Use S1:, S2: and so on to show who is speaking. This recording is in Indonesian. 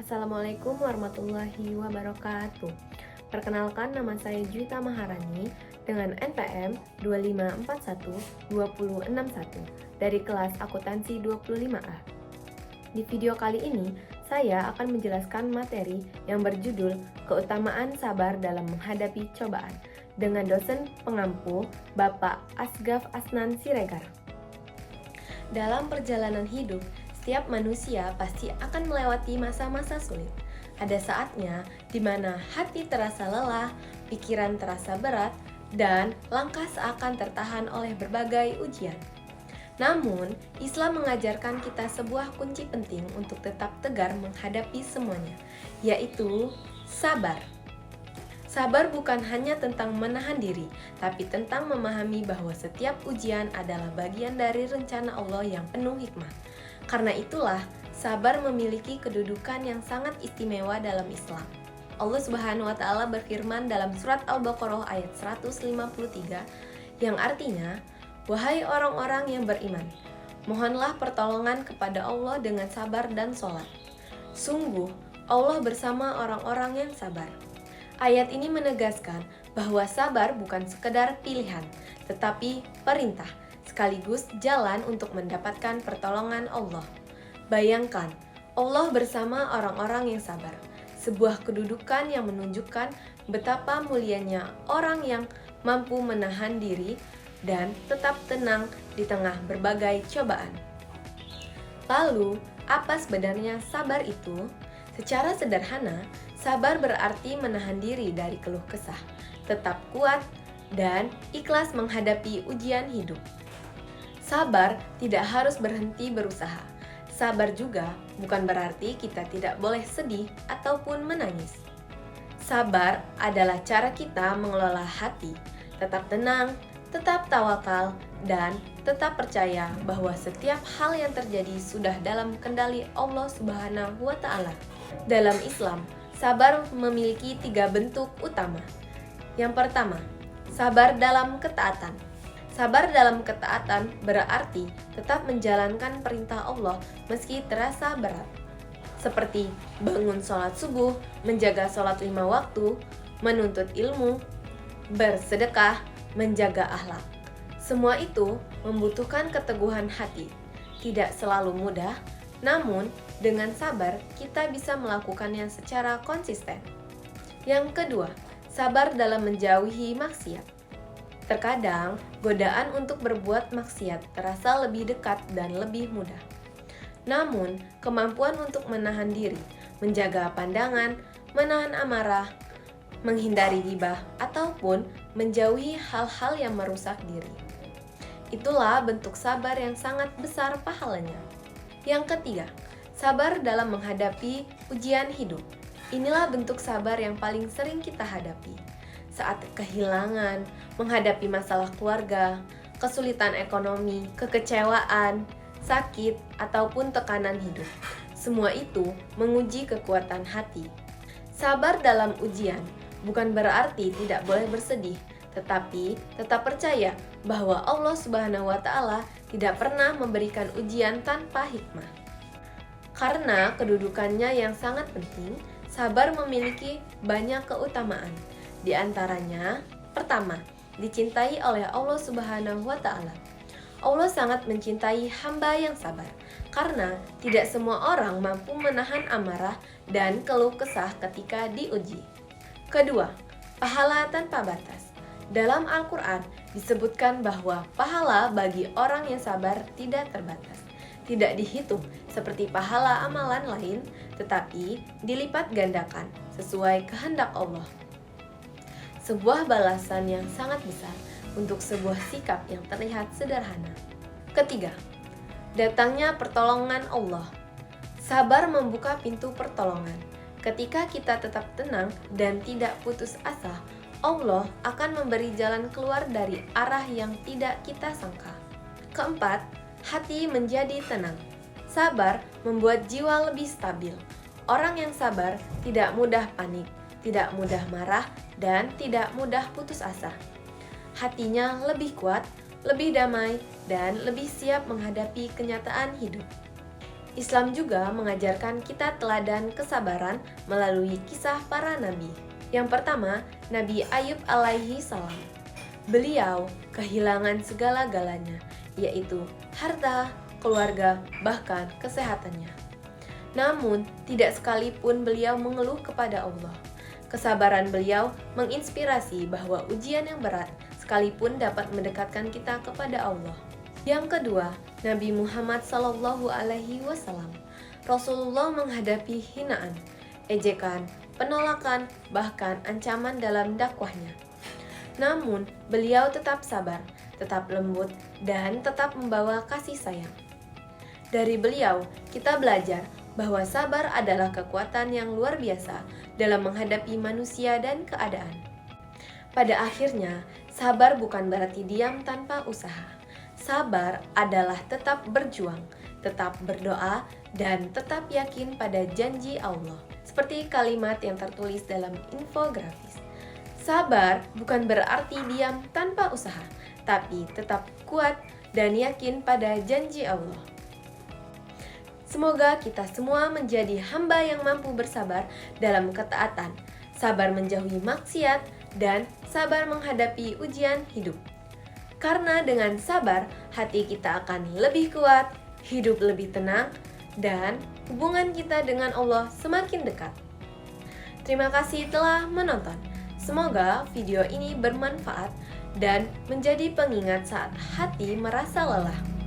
S1: Assalamualaikum warahmatullahi wabarakatuh. Perkenalkan, nama saya Juwita Maharani dengan NPM 25412061 dari kelas akuntansi 25A. Di video kali ini, saya akan menjelaskan materi yang berjudul Keutamaan Sabar dalam Menghadapi Cobaan dengan dosen pengampu Bapak Asgaf Asnan Siregar. Dalam perjalanan hidup, setiap manusia pasti akan melewati masa-masa sulit. Ada saatnya di mana hati terasa lelah, pikiran terasa berat, dan langkah seakan tertahan oleh berbagai ujian. Namun, Islam mengajarkan kita sebuah kunci penting untuk tetap tegar menghadapi semuanya, yaitu sabar. Sabar bukan hanya tentang menahan diri, tapi tentang memahami bahwa setiap ujian adalah bagian dari rencana Allah yang penuh hikmah. Karena itulah, sabar memiliki kedudukan yang sangat istimewa dalam Islam. Allah Subhanahu wa Ta'ala berfirman dalam surat Al-Baqarah ayat 153 yang artinya, "Wahai orang-orang yang beriman, mohonlah pertolongan kepada Allah dengan sabar dan sholat. Sungguh, Allah bersama orang-orang yang sabar." Ayat ini menegaskan bahwa sabar bukan sekedar pilihan, tetapi perintah, sekaligus jalan untuk mendapatkan pertolongan Allah. Bayangkan, Allah bersama orang-orang yang sabar, sebuah kedudukan yang menunjukkan betapa mulianya orang yang mampu menahan diri dan tetap tenang di tengah berbagai cobaan. Lalu, apa sebenarnya sabar itu? Secara sederhana, sabar berarti menahan diri dari keluh kesah, tetap kuat, dan ikhlas menghadapi ujian hidup. Sabar tidak harus berhenti berusaha. Sabar juga bukan berarti kita tidak boleh sedih ataupun menangis. Sabar adalah cara kita mengelola hati, tetap tenang, tetap tawakal, dan tetap percaya bahwa setiap hal yang terjadi sudah dalam kendali Allah Subhanahu wa Ta'ala. Dalam Islam, sabar memiliki 3 bentuk utama. Yang pertama, sabar dalam ketaatan. Sabar dalam ketaatan berarti tetap menjalankan perintah Allah meski terasa berat. Seperti bangun sholat subuh, menjaga sholat 5 waktu, menuntut ilmu, bersedekah, menjaga akhlak. Semua itu membutuhkan keteguhan hati. Tidak selalu mudah, namun dengan sabar kita bisa melakukannya secara konsisten. Yang kedua, sabar dalam menjauhi maksiat. Terkadang, godaan untuk berbuat maksiat terasa lebih dekat dan lebih mudah. Namun, kemampuan untuk menahan diri, menjaga pandangan, menahan amarah, menghindari ghibah, ataupun menjauhi hal-hal yang merusak diri. Itulah bentuk sabar yang sangat besar pahalanya. Yang ketiga, sabar dalam menghadapi ujian hidup. Inilah bentuk sabar yang paling sering kita hadapi. Saat kehilangan, menghadapi masalah keluarga, kesulitan ekonomi, kekecewaan, sakit, ataupun tekanan hidup. Semua itu menguji kekuatan hati. Sabar dalam ujian bukan berarti tidak boleh bersedih, tetapi tetap percaya bahwa Allah Subhanahu wa Ta'ala tidak pernah memberikan ujian tanpa hikmah. Karena kedudukannya yang sangat penting, sabar memiliki banyak keutamaan. Di antaranya, pertama, dicintai oleh Allah Subhanahu wa Ta'ala. Allah sangat mencintai hamba yang sabar, karena tidak semua orang mampu menahan amarah dan keluh kesah ketika diuji. Kedua, pahala tanpa batas. Dalam Al-Quran disebutkan bahwa pahala bagi orang yang sabar tidak terbatas. Tidak dihitung seperti pahala amalan lain, tetapi dilipat gandakan sesuai kehendak Allah. Sebuah balasan yang sangat besar untuk sebuah sikap yang terlihat sederhana. Ketiga, datangnya pertolongan Allah. Sabar membuka pintu pertolongan. Ketika kita tetap tenang dan tidak putus asa, Allah akan memberi jalan keluar dari arah yang tidak kita sangka. Keempat, hati menjadi tenang. Sabar membuat jiwa lebih stabil. Orang yang sabar tidak mudah panik, tidak mudah marah, dan tidak mudah putus asa. Hatinya lebih kuat, lebih damai, dan lebih siap menghadapi kenyataan hidup. Islam juga mengajarkan kita teladan kesabaran melalui kisah para nabi. Yang pertama, Nabi Ayub alaihi salam. Beliau kehilangan segala-galanya, yaitu harta, keluarga, bahkan kesehatannya. Namun, tidak sekalipun beliau mengeluh kepada Allah. Kesabaran beliau menginspirasi bahwa ujian yang berat sekalipun dapat mendekatkan kita kepada Allah. Yang kedua, Nabi Muhammad SAW. Rasulullah menghadapi hinaan, ejekan, penolakan, bahkan ancaman dalam dakwahnya. Namun, beliau tetap sabar, tetap lembut, dan tetap membawa kasih sayang. Dari beliau, kita belajar bahwa sabar adalah kekuatan yang luar biasa dalam menghadapi manusia dan keadaan. Pada akhirnya, sabar bukan berarti diam tanpa usaha. Sabar adalah tetap berjuang, tetap berdoa, dan tetap yakin pada janji Allah. Seperti kalimat yang tertulis dalam infografis. Sabar bukan berarti diam tanpa usaha, tapi tetap kuat dan yakin pada janji Allah. Semoga kita semua menjadi hamba yang mampu bersabar dalam ketaatan, sabar menjauhi maksiat, dan sabar menghadapi ujian hidup. Karena dengan sabar, hati kita akan lebih kuat, hidup lebih tenang, dan hubungan kita dengan Allah semakin dekat. Terima kasih telah menonton. Semoga video ini bermanfaat dan menjadi pengingat saat hati merasa lelah.